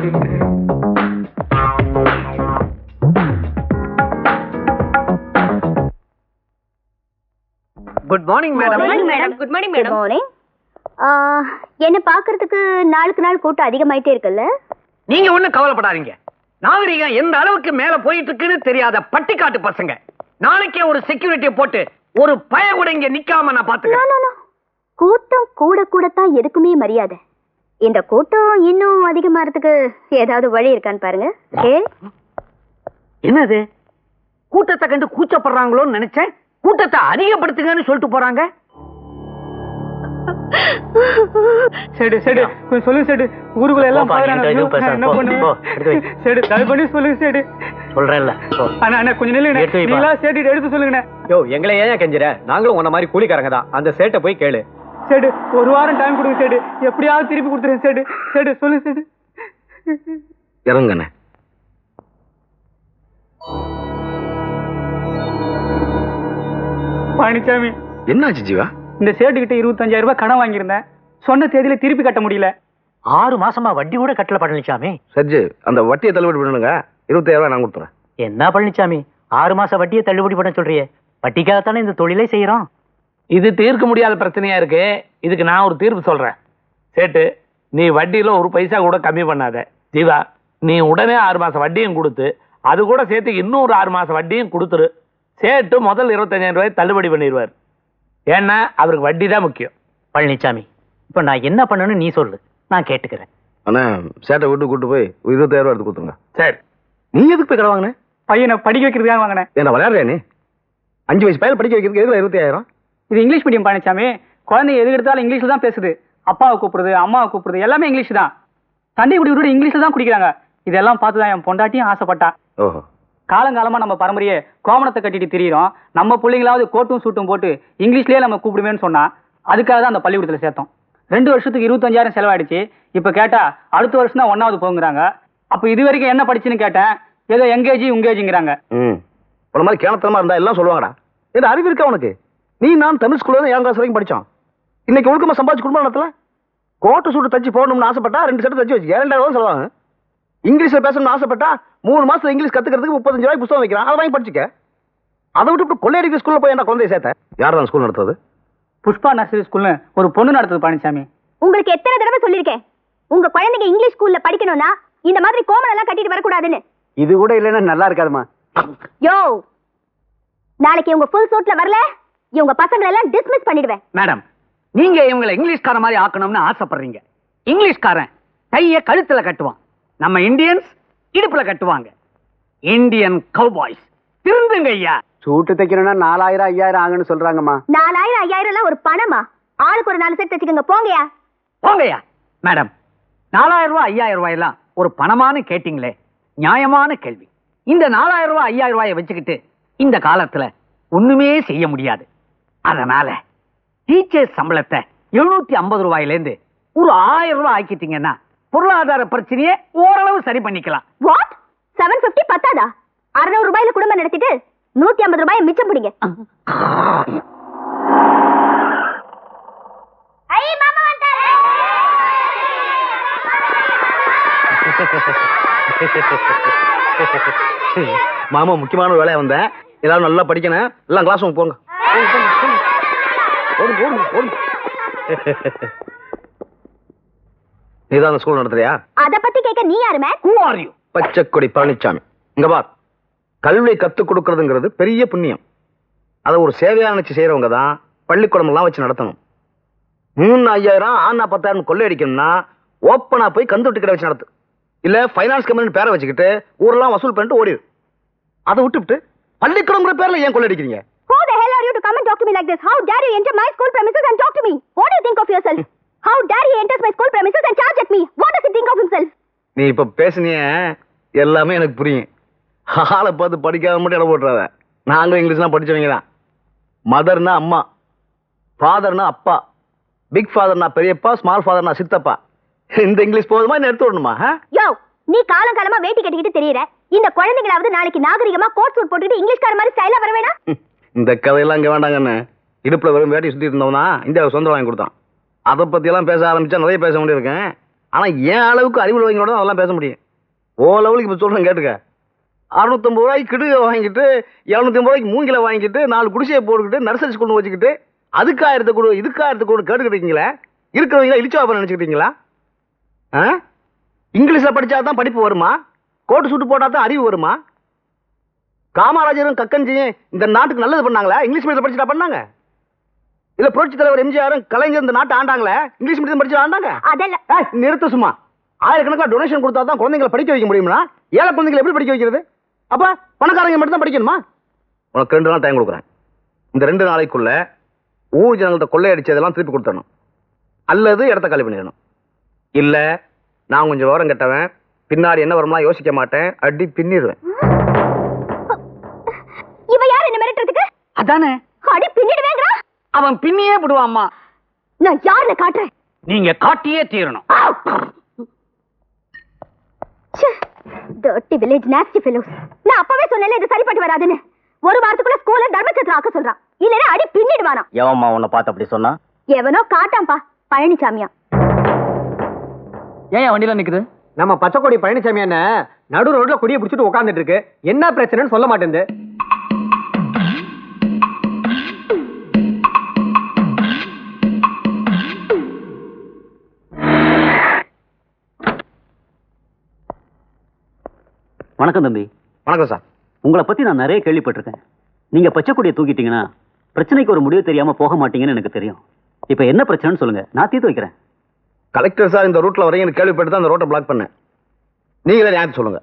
Good morning madam. Good morning madam. Morning. என்ன பாக்குறதுக்கு நாளுக்கு நாள் கூட்டம் அதிகமாயிட்டே இருக்குல்ல? நீங்க ஒண்ணும் கவலைப்படாதீங்க. நாகரிகம் எந்த அளவுக்கு மேல போயிட்டு இருக்குன்னு தெரியாத பட்டிக்காட்டு பசங்க. நாளைக்கே ஒரு செக்யூரிட்டியை போட்டு ஒரு பய கூட இங்க நிக்காம நான் பாத்துக்கிறேன். கூட்டம் கூட கூடத்தான் எதுக்குமே மரியாதை. இந்த கூட்டம் இன்னும் அதிகமாறதுக்கு ஏதாவது வழி இருக்கான்னு பாருங்க. என்னது கூட்டத்தை கண்டு கூச்சப்படுறாங்களோன்னு நினைச்சேன். கூட்டத்தை அதிகப்படுத்துங்கன்னு சொல்லிட்டு போறாங்க. சரி சரி சொல்லுங்க. சரி ஊருக்குள்ள எல்லாம் என்ன பண்ணுங்க. சரி தயவு பண்ணி சொல்லுங்க. சரி சொல்றேன்ல அண்ணா கொஞ்சம் நில்லுங்க. சேட்டு எடுத்து சொல்லுங்கண்ணே. யோ எங்களை ஏன் கெஞ்சிர? நாங்களும் உன்ன மாதிரி கூலிக்காரங்க தான். அந்த சேட்டை போய் கேளு. சரி ஒரு வாரம் டைம் கொடுங்க. சரி எப்படியாவது திருப்பி கொடுத்துருங்க. சரி சரி சொல்லு. சரி இறங்கண்ணே. பழனிசாமி என்னாச்சு ஜீவா? இந்த சேட்டுக்கிட்ட 25,000 ரூபாய் கடன் வாங்கியிருந்தேன். சொன்ன தேதியில திருப்பி கட்ட முடியல. 6 மாசமா வட்டி கூட கட்டல பழனிசாமி. சஜ்ஜு அந்த வட்டியை தள்ளுபடி பண்ணுங்க. 25,000 ரூபாய் நான் கொடுத்துறேன். என்ன பழனிசாமி 6 மாச வட்டியை தள்ளுபடி பண்ண சொல்றியே? வட்டிக்காகத்தானே இந்த தொழிலை செய்யறோம். இது தீர்க்க முடியாத பிரச்சனையா இருக்கு. இதுக்கு நான் ஒரு தீர்ப்பு சொல்றேன். சேட்டு நீ வட்டியில ஒரு பைசா கூட கம்மி பண்ணாத. ஜீவா நீ உடனே 6 மாசம் வட்டியும் கொடுத்து அது கூட சேர்த்து இன்னும் ஒரு 6 மாசம் வட்டியும் கொடுத்துரு. சேட்டு முதல் 25,000 ரூபாய் தள்ளுபடி பண்ணிடுவார். ஏன்னா அவருக்கு வட்டி தான் முக்கியம். பழனிசாமி இப்ப நான் என்ன பண்ணணும்னு நீ சொல்லு, நான் கேட்டுக்கிறேன். அண்ணா சேட்டை விட்டு கூட்டு போய் 25,000 ரூபாய் எடுத்து கொடுத்துருங்க. சரி நீ எதுக்கு போய் கடை வாங்கினேன்? பையனை படிக்க வைக்கிறதுக்காக வாங்கினேன். என்ன விளையாடுறியா நீ? 5 வயசு பையன் படிக்க வைக்கிறதுக்கு எதுக்கு 25,000? இது இங்கிலீஷ் மீடியம் பழனிசாமி. குழந்தைங்க எது எடுத்தாலும் இங்கிலீஷ்ல தான் பேசுது. அப்பாவை கூப்பிடுறது, அம்மாவை கூப்பிடுறது எல்லாமே இங்கிலீஷ் தான். தண்ணி குடி விட்டு இங்கிலீஷ்ல தான் குடிக்கிறாங்க. இதெல்லாம் பார்த்துதான் என் பொண்டாட்டியும் ஆசைப்பட்டா. ஓஹோ. காலங்காலமா நம்ம பரம்பரையே கோமணத்தை கட்டிட்டு திரியிறோம். நம்ம பிள்ளைங்களாவது கோட்டும் சூட்டும் போட்டு இங்கிலீஷ்லயே நம்ம கூப்பிடுவேன்னு சொன்னா அதுக்காக தான் அந்த பள்ளிக்கூடத்துல சேர்த்தோம். 2 வருஷத்துக்கு 25,000 செலவாயிடுச்சு. இப்ப கேட்டா அடுத்த வருஷம் தான் 1வது போங்கிறாங்க. அப்ப இது வரைக்கும் என்ன படிச்சுன்னு கேட்டேன். ஏதோ எங்கேஜி உங்கேஜிங்கிறாங்க. ஒரு மாதிரி கேனத்தனமா இருந்தா எல்லாம் சொல்லுவாங்கடா. என்ன அறிவு இருக்கா உனக்கு? நீ நான் தமிழ் ஸ்கூல்ல தான் 7ம் கிளாஸ் வரைக்கும் படிச்சோம். இன்னைக்கு ஒழுக்கமா சம்பாதிச்சு குடும்பம் நடத்தல. கோட்டு சூட்டு தச்சு போடணும்னு ஆசைப்பட்டா 2 செட்டு தச்சு வச்சு 2,000 சொல்லுவாங்க. இங்கிலீஷ்ல பேசணும்னு ஆசைப்பட்டா 3 மாசத்துல இங்கிலீஷ் கத்துக்கிறதுக்கு 35 ரூபாய் புத்தகம் வைக்கிறான். அதை வாங்கி படிச்சுக்க. அதை விட்டு கொள்ளையடிக்கிற ஸ்கூல்ல போய் என்ன குழந்தைய சேர்த்த? யார் தான் ஸ்கூல் நடத்துறது? புஷ்பா நர்சரி ஸ்கூல்னு ஒரு பொண்ணு நடத்துது பழனிசாமி. உங்களுக்கு எத்தனை தடவை சொல்லிருக்கேன் உங்க குழந்தைங்க இங்கிலீஷ் ஸ்கூல்ல படிக்கணும்னா இந்த மாதிரி கோமணம் எல்லாம் கட்டிட்டு வரக்கூடாதுன்னு. இது கூட இல்லைன்னா நல்லா இருக்காதுமா. யோ நாளைக்கு இவங்க ஃபுல் சூட்ல வரல இவங்க பசங்களை எல்லாம் டிஸ்மிஸ் பண்ணிடுவேன். மேடம் நீங்க இவங்களை இங்கிலீஷ்கார மாதிரி ஆக்கணும்னு ஆசைப்படுறீங்க. இங்கிலீஷ்காரன் கைய கழுத்துல கட்டுவான். நம்ம இந்தியன்ஸ் இடுப்புல கட்டுவாங்க. Indian cowboys. திருந்துங்க ஐயா. சூட்டு தைக்கணும்னா 4,000 5,000 ஆகுன்னு சொல்றாங்கம்மா. 4,000 5,000 எல்லாம் ஒரு பணமா? ஆளுக்கு ஒரு 4 செட் தச்சுக்கோங்க போங்கயா. போங்கய்யா. மேடம் 4,000 ரூபாய் 5,000 ரூபாய் எல்லாம் ஒரு பணமானு கேட்டீங்களே, நியாயமான கேள்வி. இந்த 4,000 ரூபாய் 5,000 ரூபாயை வச்சுக்கிட்டு இந்த காலத்துல ஒண்ணுமே செய்ய முடியாது. அதனால டீச்சர்ஸ் சம்பளத்தை 750 ரூபாயிலேருந்து ஒரு 1000 ரூபாய் ஆக்கிட்டீங்கன்னா பொருளாதார பிரச்சனையை ஓரளவு சரி பண்ணிக்கலாம். வாட் 750 பத்தாதா? 600 ரூபாயில குடும்பம் நடத்திட்டு 150 ரூபாயை மிச்சம் பிடிங்க. மாமா முக்கியமான ஒரு வேலையா வந்தேன். எல்லாரும் நல்லா படிக்கணும். எல்லாம் கிளாஸ் ரூம் போங்க. நீதான் ஸ்கூல் நடத்துறியா? அத பத்தி கேட்க நீ யாரு மேன்? Who are you? பச்சைக்கொடி பழனிசாமி. இங்க பார், கல்வி கத்துக் கொடுக்கறதுங்கிறது பெரிய புண்ணியம். அதை ஒரு சேவையா நினைச்சு செய்யறவங்க தான் பள்ளிக்கூடம் எல்லாம் வச்சு நடத்தணும். 3,000 ஆனா 10,000 கொள்ளையடிக்கணும்னா ஓப்பனா போய் கந்துவட்டி கடை வச்சு நடத்து. இல்ல ஃபைனான்ஸ் கம்பெனி பேரை வச்சுக்கிட்டு ஊரெல்லாம் வசூல் பண்ணிட்டு ஓடிடு. அதை விட்டுவிட்டு பள்ளிக்கூடம்ங்கிற பேர்ல ஏன் கொள்ளையடிக்கிறீங்க? Who the hell are you to come and talk to me like this? How dare you enter my school premises and talk to me? What do you think of yourself? How dare he enters my school premises and charge at me? What does he think of himself? நீ இப்ப பேசுனிய எல்லாமே எனக்கு புரியும். ஆளை பார்த்து படிக்காத மட்டும் இடம் போட்டுறாத. நாங்களும் இங்கிலீஷ்லாம் படிச்சவங்க தான். மதர்னா அம்மா, ஃபாதர்னா அப்பா, பிக் ஃபாதர்னா பெரியப்பா, ஸ்மால் ஃபாதர்னா சித்தப்பா. இந்த இங்கிலீஷ் போதுமா என்ன எடுத்து விடணுமா? யோ நீ காலம் காலமா வேட்டி கட்டிக்கிட்டு தெரியற. இந்த குழந்தைங்களாவது நாளைக்கு நாகரிகமா கோட் சூட் போட்டுட்டு இங்கிலீஷ்கார மாதிரி ஸ்டைலா வர வேணா? இந்த கதையெல்லாம் இங்க வேண்டாங்கன்னு இடுப்புல வெறும் வேட்டி சுத்தி இருந்தவனா இந்தியாவுக்கு சொந்தம் வாங்கி கொடுத்தான். அதை பத்தி எல்லாம் பேச ஆரம்பிச்சா நிறைய பேச வேண்டியிருக்கேன். ஆனா என் அளவுக்கு அறிவு வாங்கினோட தான் அதெல்லாம் பேச முடியும். ஓ லெவலுக்கு இப்ப சொல்றேன் கேட்டுக்க. 650 ரூபாய்க்கு கிடுக வாங்கிட்டு 750 ரூபாய்க்கு மூங்கில வாங்கிட்டு 4 குடிசையை போட்டுக்கிட்டு நர்சரி ஸ்கூல் வச்சுக்கிட்டு அதுக்கு 1000 கொடு இதுக்கு 1000 கொடு கேட்டுக்கிட்டு இருக்கீங்களே, இருக்கிறவங்க இழிச்சா நினைச்சுக்கிட்டீங்களா? இங்கிலீஷ்ல படிச்சா தான் படிப்பு வருமா? கோட்டு சூட்டு போட்டா தான் அறிவு வருமா? காமராஜரும் கக்கன்ஜியும் இந்த நாட்டுக்கு நல்லது பண்ணாங்களா? இங்கிலீஷ் மீடியத்தில் படிச்சுட்டா பண்ணாங்க? இல்ல புரட்சி தலைவர் எம்ஜிஆரும் கலைஞர் இந்த நாட்டை ஆண்டாங்களே, இங்கிலீஷ் மீடியம் படிச்சு ஆண்டாங்க? அதெல்லாம் நிறுத்த சும்மா. ஆயிரக்கணக்கான டொனேஷன் கொடுத்தா தான் குழந்தைங்களை படிக்க வைக்க முடியுமா? ஏழை குழந்தைகளை எப்படி படிக்க வைக்கிறது? அப்ப பணக்காரங்க மட்டும் தான் படிக்கணுமா? உனக்கு 2 நாள் டைம் கொடுக்குறேன். இந்த 2 நாளைக்குள்ள ஊர் ஜனங்கள்ட்ட கொள்ளையடிச்சதெல்லாம் திருப்பி கொடுத்தணும், அல்லது இடத்த காலி பண்ணிடணும். இல்ல நான் கொஞ்சம் விவரம் கட்டவன், பின்னாடி என்ன வரும்லாம் யோசிக்க மாட்டேன், அடி பின்னிடுவேன். இவ யார் என்ன மிரட்டுறதுக்கு? அதானே அடி பின்னிடுவேங்கறா. அவன் பின்னியே விடுவாம்மா. நான் யாருன்னு காட்டுறேன். நீங்க காட்டியே தீரணும். dirty village nasty fellows. நான் அப்பவே சொன்னேன்ல இது சரிப்பட்டு வராதுன்னு. ஒரு வாரத்துக்குள்ள ஸ்கூல்ல தர்மச்சத்திரம் ஆக்க சொல்றான், இல்லனா அடி பின்னிடுவானா. எவம்மா உன்னை பார்த்து அப்படி சொன்னா? எவனோ காட்டாம்பா, பழனிசாமியா. ஏன் வண்டியில நிக்குது? நம்ம பச்சைக்கொடி பழனிசாமி என்ன நடு ரோட்ல கொடியை பிடிச்சிட்டு உட்கார்ந்துட்டு இருக்கு. என்ன பிரச்சனைன்னு சொல்ல மாட்டேங்குது. வணக்கம் தம்பி. வணக்கம் சார். உங்களை பத்தி நான் நிறைய கேள்விப்பட்டிருக்கேன். நீங்க பச்சைக்கொடியை தூக்கிட்டீங்கன்னா பிரச்சனைக்கு ஒரு முடிவு தெரியாம போக மாட்டீங்கன்னு எனக்கு தெரியும். இப்ப என்ன பிரச்சனைன்னு சொல்லுங்க, நான் தீர்த்து வைக்கிறேன். கலெக்டர் சார் இந்த ரூட்ல வரையும் எனக்கு கேள்விப்பட்டு தான் அந்த ரோட்டை பிளாக் பண்ணேன். நீங்களே நியாயத்தை சொல்லுங்க.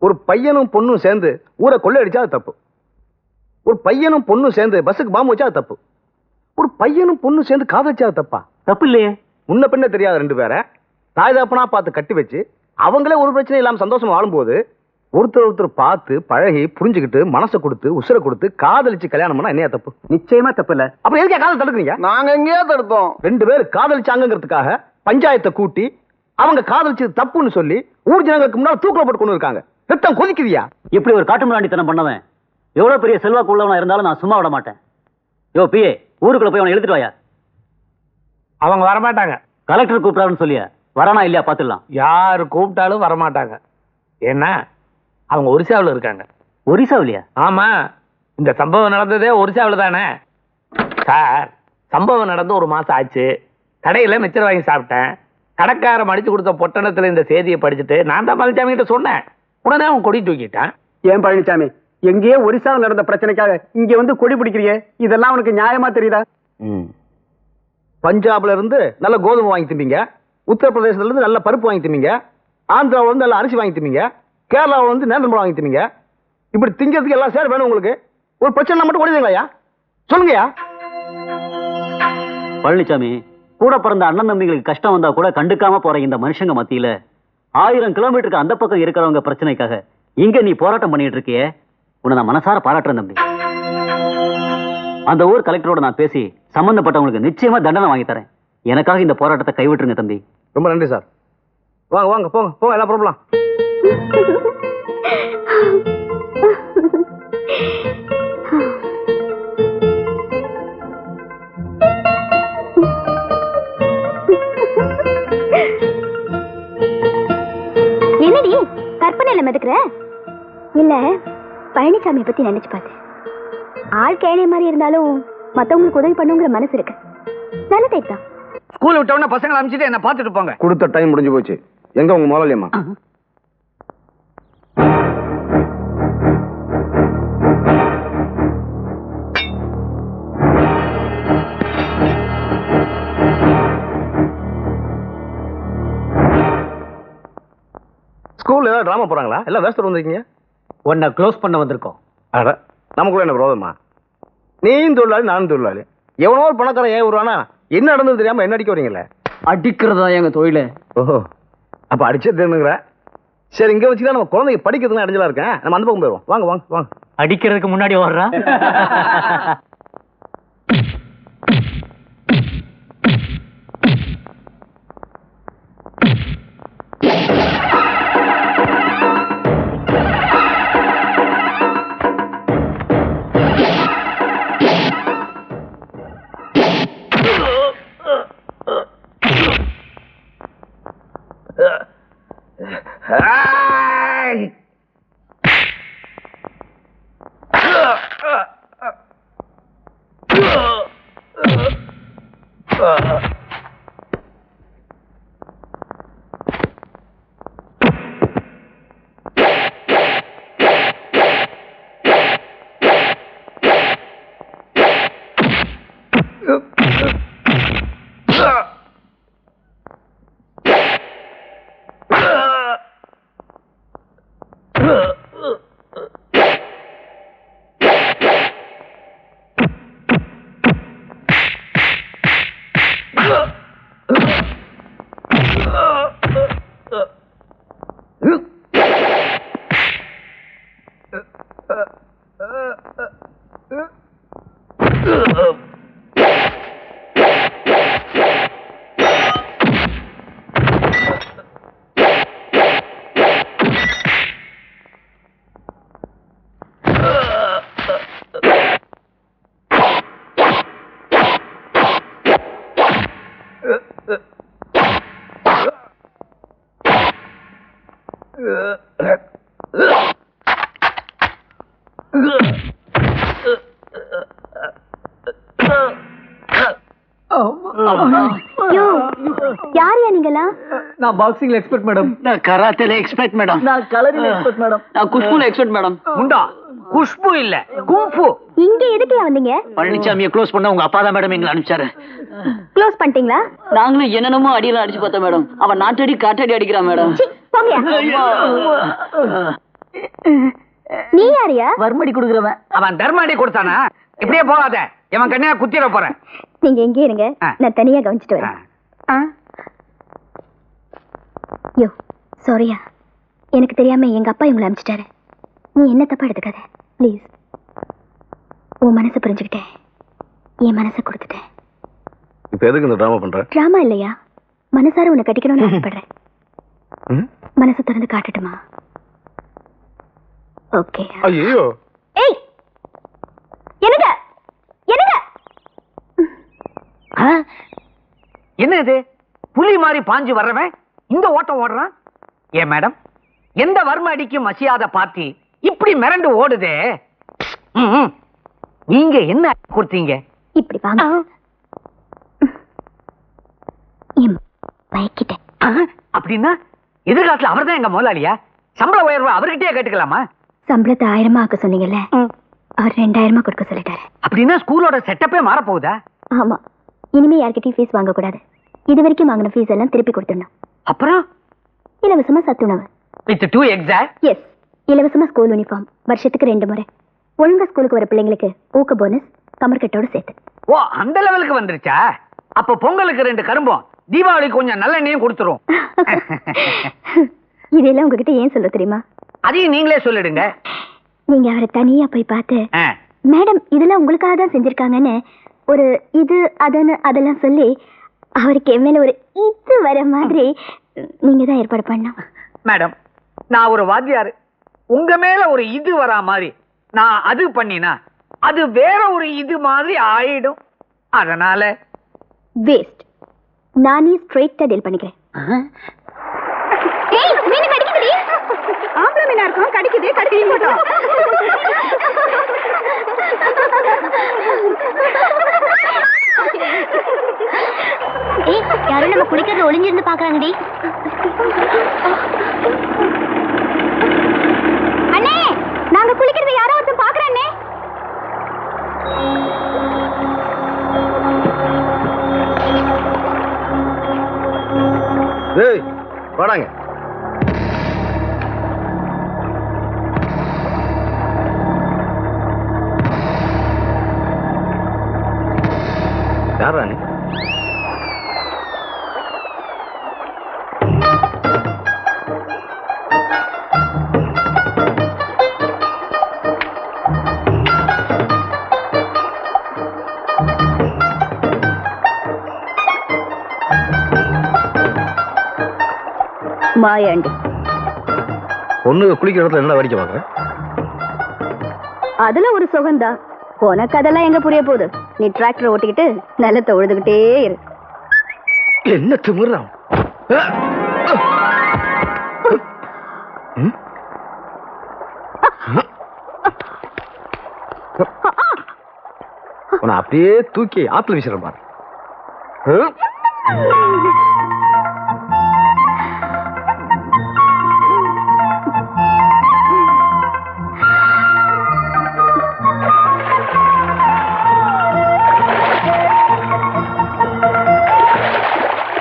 ஒரு பையனும் பொண்ணும் சேர்ந்து ஊரை கொள்ளையடிச்சா அது தப்பு. ஒரு பையனும் பொண்ணும் சேர்ந்து பஸ்ஸுக்கு பாம்பு வச்சா அது தப்பு. ஒரு பையனும் பொண்ணும் சேர்ந்து காதலிச்சா அது தப்பா? தப்பு இல்லையே. முன்ன பின்ன தெரியாத 2 பேரை தாய் தாப்பனா பார்த்து கட்டி வச்சு அவங்களே ஒரு பிரச்சனை இல்லாம சந்தோஷமா வாழும்போது ஒருத்தர் பார்த்து பழகி புரிஞ்சுக்கிட்டு மனசை கொடுத்து உசுரை கொடுத்து காதலிச்சு கல்யாணம் பண்ணா என்ன தப்பு? நிச்சயமா தப்பு இல்ல. அப்புறம் எதுக்கே காதல் தடுக்குறீங்க? நாங்க எங்கேயோ தடுத்தோம். 2 பேர் காதலிச்சாங்கிறதுக்காக பஞ்சாயத்தை கூட்டி அவங்க காதலிச்சது தப்புன்னு சொல்லி ஊர் ஜனங்களுக்கு முன்னாடி தூக்கில போட்டு கொண்டு இருக்காங்க. ரத்தம் கொதிக்குதியா? இப்படி ஒரு காட்டு மிராண்டித்தனம் பண்ணவன் எவ்வளவு பெரிய செல்வாக்கு உள்ளவனா இருந்தாலும் நான் சும்மா விட மாட்டேன். யோ பிஏ, ஊருக்குள்ள போய் அவனை எழுதிட்டு வாயா. அவங்க வரமாட்டாங்க. கலெக்டர் கூப்பிடாருன்னு சொல்லியா? வரானா இல்லையா பாத்துடலாம். யாரு கூப்பிட்டாலும் வரமாட்டாங்க. ஏன்னா அவங்க ஒரிசாவில் இருக்காங்க. ஒரிசாவிலையா? ஆமா, இந்த சம்பவம் நடந்ததே ஒரிசாவில் தானே சார். சம்பவம் நடந்து 1 மாசம் ஆச்சு. கடையில் மிச்சர் வாங்கி சாப்பிட்டேன். கடைக்காரன் அடிச்சு கொடுத்த பொட்டணத்தில் இந்த செய்தியை படிச்சுட்டு நான் தான் பழனிசாமி கிட்ட சொன்னேன். உடனே அவன் கொடி தூக்கிட்டான். ஏன் பழனிசாமி, எங்கேயோ ஒரிசாவில் நடந்த பிரச்சனைக்காக இங்க வந்து கொடி பிடிக்கிறியே, இதெல்லாம் உனக்கு நியாயமா தெரியுதா? பஞ்சாப்ல இருந்து நல்ல கோதுமை வாங்கி திம்பீங்க, உத்தரப்பிரதேசத்துல இருந்து நல்ல பருப்பு வாங்கி திம்பீங்க, ஆந்திராவில இருந்து நல்ல அரிசி வாங்கி திம்பீங்க, கேரளாவில இருந்து நேந்திரம் வாங்கி திம்பீங்க. இப்படி திங்கிறதுக்கு எல்லாம் சேர் வேணும் உங்களுக்கு. ஒரு பிரச்சனை மட்டும் ஓடிடுங்களா? சொல்லுங்கயா. பழனிசாமி, கூட பிறந்த அண்ணன் தம்பிகளுக்கு கஷ்டம் வந்தா கூட கண்டுக்காம போற இந்த மனுஷங்க மத்தியில 1000 கிலோமீட்டருக்கு அந்த பக்கம் இருக்கிறவங்க பிரச்சனைக்காக இங்க நீ போராட்டம் பண்ணிட்டு இருக்கியே, உன்னை நான் மனசார பாராட்டுறேன் தம்பி. அந்த ஊர் கலெக்டரோட நான் பேசி சம்பந்தப்பட்டவங்களுக்கு நிச்சயமா தண்டனை வாங்கி தரேன். எனக்காக இந்த போராட்டத்தை கைவிட்டுருங்க தம்பி. ரொம்ப நன்றி சார். வாங்க வாங்க போங்க போங்க, எல்லாம் ப்ராப்ளம். என்னடி கற்பனையில மிதக்குற? இல்ல, பழனிசாமி பத்தி நினைச்சு பார்த்தேன். ஆள் கேளைய மாதிரி இருந்தாலும் மத்தவங்களுக்கு உதவி பண்ணுங்கிற மனசு இருக்கு. நல்ல டைப் தான். ஸ்கூல் விட்டவன பசங்களை அனுப்பிச்சிட்டு என்ன பார்த்துட்டு போங்க. கொடுத்த டைம் முடிஞ்சு போச்சு. எங்க உங்க முதலாளியம்மா? ஸ்கூல்ல ஏதாவது டிராமா போறாங்களா? எல்லாம் வேஸ்டர் வந்திருக்கீங்க. உன்னை க்ளோஸ் பண்ண வந்திருக்கோம். அட, நமக்குள்ள என்ன விரோதமா? நீயும் தொழிலாளி, நானும் தொழிலாளி. எவனோ ஒரு பணக்காரன் ஏன் வருவானா? என்ன நடந்தது தெரியாம என்ன அடிக்க வரீங்களே? அடிக்கிறதா எங்க தொழில? ஓஹோ, அப்ப அடிச்சே தெரிஞ்சுங்கிற. சரி, இங்க வச்சுதான் நம்ம குழந்தைங்க படிக்கிறதுக்கு அடைஞ்சலா இருக்கேன். நம்ம அந்த பக்கம் போயிடுவோம். வாங்க வாங்க வாங்க. அடிக்கிறதுக்கு முன்னாடி ஓடுறா. யாரையா நீங்களாம்? நான் பாக்ஸிங்ல எக்ஸ்பர்ட் மேடம். நான் கராத்தேல எக்ஸ்பர்ட் மேடம். நான் கலரில எக்ஸ்பர்ட் மேடம். நான் குஷ்புல எக்ஸ்பர்ட் மேடம். முண்டா, குஷ்பு இல்ல குங்ஃபு. இங்க எதுக்கு வந்தீங்க? பழனிசாமியை க்ளோஸ் பண்ண உங்க அப்பா தான் மேடம் எங்களை அனுப்பிச்சாரு. க்ளோஸ் பண்ணிட்டீங்களா? நாங்களும் என்னென்னமோ அடியெல்லாம் அடிச்சு பார்த்தோம் மேடம். அவன் நாட்டடி காட்டடி அடிக்கிறான் மேடம். போங்கயா. நீ யாரையா? வர்மடி கொடுக்குறவன். அவன் தர்மாடி கொடுத்தானா? இப்படியே போகாத, இவன் கண்ணையா குத்திர போறேன். நீங்க எங்கே இருங்க, நான் தனியா கவனிச்சுட்டு வரேன். யோ சாரியா, எனக்கு தெரியாம எங்க அப்பா இவங்களை அனுப்பிச்சிட்டாரு. நீ என்ன தப்பா எடுத்துக்காத ப்ளீஸ். உன் மனசை புரிஞ்சுக்கிட்டேன், என் மனசை கொடுத்துட்டேன். இப்ப எதுக்கு இந்த டிராமா பண்ற? டிராமா இல்லையா, மனசார உன்னை கட்டிக்கணும்னு ஆசைப்படுறேன். மனசை திறந்து காட்டட்டுமா? ஓகே. ஐயோ, ஏய் என்னங்க என்னங்க, என்ன இது புலி மாதிரி பாஞ்சு வர்றவன் இந்த ஓட்டம் ஓடுறான்? ஏன் மேடம், எந்த வர்ம அடிக்கும் மசியாத பார்ட்டி இப்படி மிரண்டு ஓடுதே? நீங்க என்ன கொடுத்தீங்க? இப்படி வாங்க. பயக்கிட்டேன். அப்படின்னா எதிர்காலத்துல அவர்தான் எங்க முதலாளியா? சம்பள உயர்வு அவர்கிட்டயே கேட்டுக்கலாமா? சம்பளத்தை 1000 ஆக்க சொன்னீங்கல்ல, அவர் 2000 கொடுக்க சொல்லிட்டாரு. அப்படின்னா ஸ்கூலோட செட்டப்பே மாற போகுதா? ஆமா, இனிமே யார்கிட்டயும் ஃபீஸ் வாங்க கூடாது. இது வரைக்கும் வாங்கின ஃபீஸ் எல்லாம் திருப்பி கொடுத்துடணும். அப்புறம் இலவசமா சத்துணவு. With 2 exact. எஸ், இலவசமா ஸ்கூல் யூனிஃபார்ம் வருஷத்துக்கு 2 முறை. ஒழுங்கா ஸ்கூலுக்கு வர பிள்ளைங்களுக்கு ஊக்க போனஸ் கமர்கட்டோட சேர்த்து. ஓ, அந்த லெவலுக்கு வந்துருச்சா? அப்ப பொங்கலுக்கு 2 கரும்பும், தீபாவளிக்கு கொஞ்சம் நல்லெண்ணையும் கொடுத்துரும். இதெல்லாம் உங்ககிட்ட ஏன் சொல்ல தெரியுமா? அதையும் நீங்களே சொல்லிடுங்க. நீங்க அவரை தனியா போய் பார்த்து, மேடம் இதெல்லாம் உங்களுக்காக தான் செஞ்சிருக்காங்கன்னு ஒரு இது அதுன்னு அதெல்லாம் சொல்லி அவருக்கு என் மேல ஒரு இது வர மாதிரி நீங்க தான் ஏற்பாடு பண்ணணும். மேடம், நான் ஒரு வாத்தியார், உங்க மேல ஒரு இது வரா மாதிரி நான் அது பண்ணினா அது வேற ஒரு இது மாதிரி ஆயிடும். அதனால வேஸ்ட். நானே ஸ்ட்ரெயிட்டா டீல் பண்ணிக்கிறேன். ஏய், மீன் கடிக்குதுடி. ஆம்பளை மீனா இருக்கும், கடிக்குது, கடிக்க மாட்டோம். ஏய், யாரும் நம்ம குளிக்கிறத ஒளிஞ்சிருந்து பாக்குறாங்கடி. அண்ணே, நாங்க குளிக்கிறத யாரோ ஒருத்தன் பாக்குறானே. ஏய் வாடாங்க. யாரா நீ? மாயாண்டி. பொண்ணு குளிக்கிற இடத்துல என்ன வேடிக்கை பாக்குற? அதுல ஒரு சுகம்தான். உனக்கு அதெல்லாம் எங்க புரிய போகுது? நீ டிராக்டர் ஓட்டிக்கிட்டு நிலத்தை உழுதுகிட்டே இரு. என்ன திமிர்றான்? உன்னை அப்படியே தூக்கி ஆத்துல வீசுறேன் பாரு.